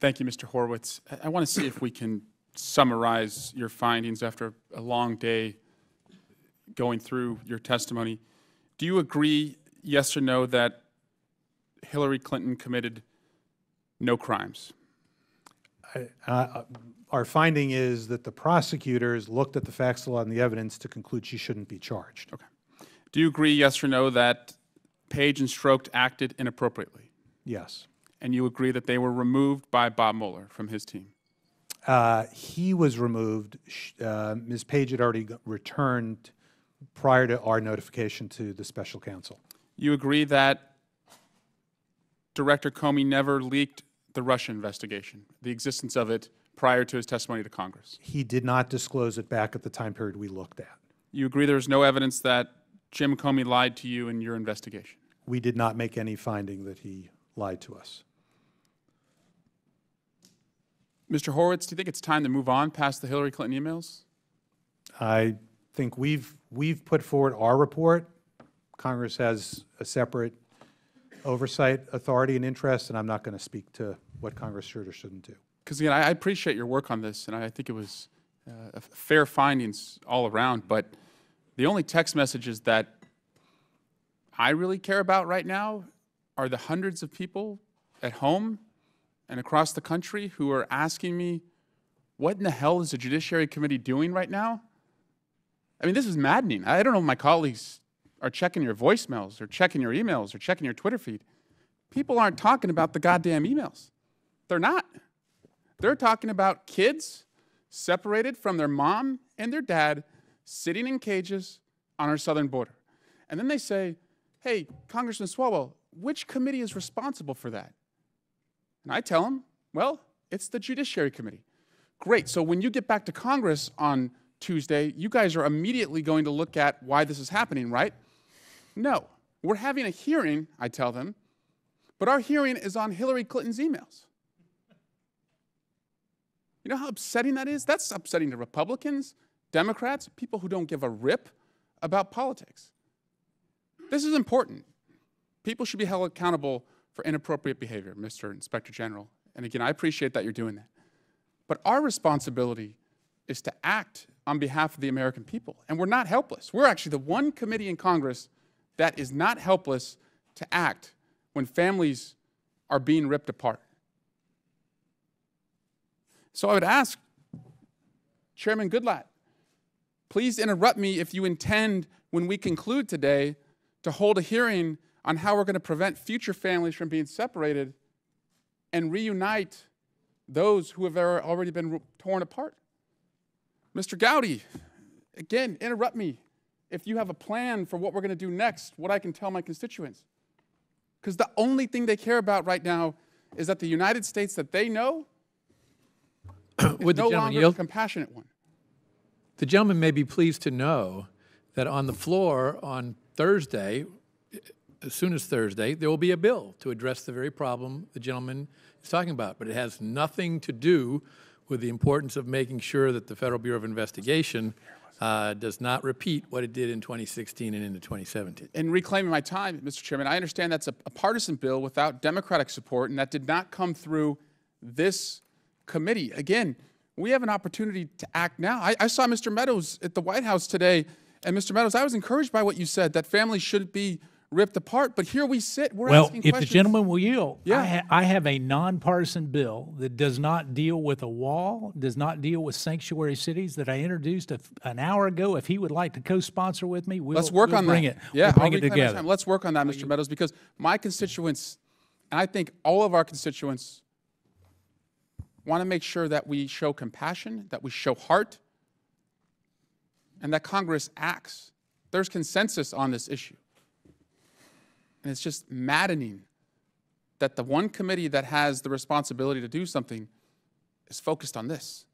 Thank you, Mr. Horowitz. I want to see if we can summarize your findings after a long day going through your testimony. Do you agree, yes or no, that Hillary Clinton committed no crimes? Our finding is that the prosecutors looked at the facts of the law and the evidence to conclude she shouldn't be charged. Okay. Do you agree, yes or no, that Page and Stroked acted inappropriately? Yes. And you agree that they were removed by Bob Mueller from his team? He was removed. Ms. Page had already returned prior to our notification to the special counsel. You agree that Director Comey never leaked the Russia investigation, the existence of it prior to his testimony to Congress? He did not disclose it back at the time period we looked at. You agree there's no evidence that Jim Comey lied to you in your investigation? We did not make any finding that he lied to us. Mr. Horowitz, do you think it's time to move on past the Hillary Clinton emails? I think we've put forward our report. Congress has a separate oversight authority and interest, and I'm not going to speak to what Congress should or shouldn't do. Because again, I appreciate your work on this, and I think it was fair findings all around, but the only text messages that I really care about right now are the hundreds of people at home and across the country who are asking me, what in the hell is the Judiciary Committee doing right now? I mean, this is maddening. I don't know if my colleagues are checking your voicemails or checking your emails or checking your Twitter feed. People aren't talking about the goddamn emails. They're not. They're talking about kids separated from their mom and their dad sitting in cages on our southern border. And then they say, hey, Congressman Swalwell, which committee is responsible for that? And I tell them, well, it's the Judiciary Committee. Great, so when you get back to Congress on Tuesday, you guys are immediately going to look at why this is happening, right? No, we're having a hearing, I tell them, but our hearing is on Hillary Clinton's emails. You know how upsetting that is? That's upsetting to Republicans, Democrats, people who don't give a rip about politics. This is important. People should be held accountable for inappropriate behavior, Mr. Inspector General. And again, I appreciate that you're doing that. But our responsibility is to act on behalf of the American people. And we're not helpless. We're actually the one committee in Congress that is not helpless to act when families are being ripped apart. So I would ask Chairman Goodlatte, please interrupt me if you intend, when we conclude today, to hold a hearing on how we're going to prevent future families from being separated and reunite those who have already been torn apart. Mr. Gowdy, again, interrupt me if you have a plan for what we're going to do next, what I can tell my constituents. Because the only thing they care about right now is that the United States that they know is no longer a compassionate one. The gentleman may be pleased to know that on the floor on Thursday, as soon as Thursday, there will be a bill to address the very problem the gentleman is talking about. But it has nothing to do with the importance of making sure that the Federal Bureau of Investigation does not repeat what it did in 2016 and into 2017. In reclaiming my time, Mr. Chairman, I understand that's a partisan bill without Democratic support, and that did not come through this committee. Again, we have an opportunity to act now. I saw Mr. Meadows at the White House today, and Mr. Meadows, I was encouraged by what you said, that families shouldn't be ripped apart, but here we sit, we're asking questions. Well, if the gentleman will yield, yeah. I have a nonpartisan bill that does not deal with a wall, does not deal with sanctuary cities that I introduced an hour ago. If he would like to co-sponsor with me, we'll bring it. Yeah, we'll bring it together. Let's work on that, Mr. Meadows, because my constituents, and I think all of our constituents, want to make sure that we show compassion, that we show heart, and that Congress acts. There's consensus on this issue. And it's just maddening that the one committee that has the responsibility to do something is focused on this.